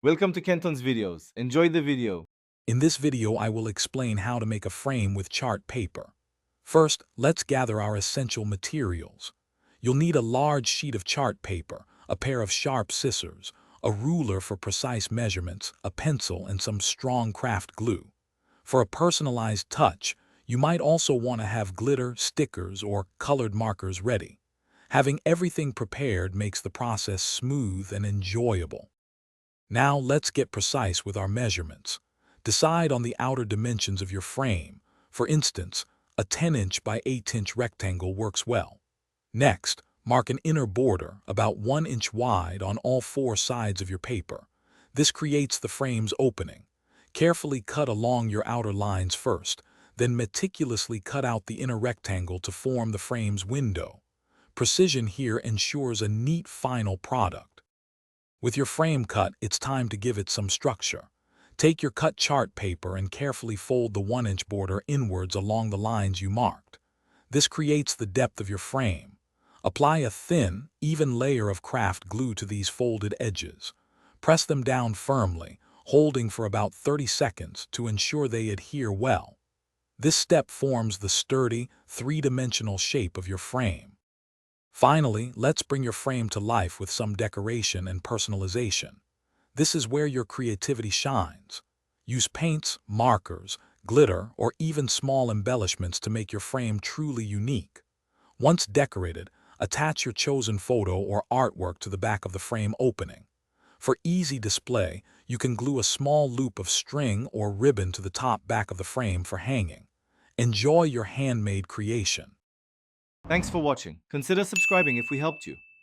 Welcome to Kenton's videos. Enjoy the video. In this video, I will explain how to make a frame with chart paper. First, let's gather our essential materials. You'll need a large sheet of chart paper, a pair of sharp scissors, a ruler for precise measurements, a pencil, and some strong craft glue. For a personalized touch, you might also want to have glitter, stickers, or colored markers ready. Having everything prepared makes the process smooth and enjoyable. Now let's get precise with our measurements. Decide on the outer dimensions of your frame. For instance, a 10-inch by 8-inch rectangle works well. Next, mark an inner border about 1 inch wide on all 4 sides of your paper. This creates the frame's opening. Carefully cut along your outer lines first, then meticulously cut out the inner rectangle to form the frame's window. Precision here ensures a neat final product. With your frame cut, it's time to give it some structure. Take your cut chart paper and carefully fold the 1-inch border inwards along the lines you marked. This creates the depth of your frame. Apply a thin, even layer of craft glue to these folded edges. Press them down firmly, holding for about 30 seconds to ensure they adhere well. This step forms the sturdy, three-dimensional shape of your frame. Finally, let's bring your frame to life with some decoration and personalization. This is where your creativity shines. Use paints, markers, glitter, or even small embellishments to make your frame truly unique. Once decorated, attach your chosen photo or artwork to the back of the frame opening. For easy display, you can glue a small loop of string or ribbon to the top back of the frame for hanging. Enjoy your handmade creation. Thanks for watching. Consider subscribing if we helped you.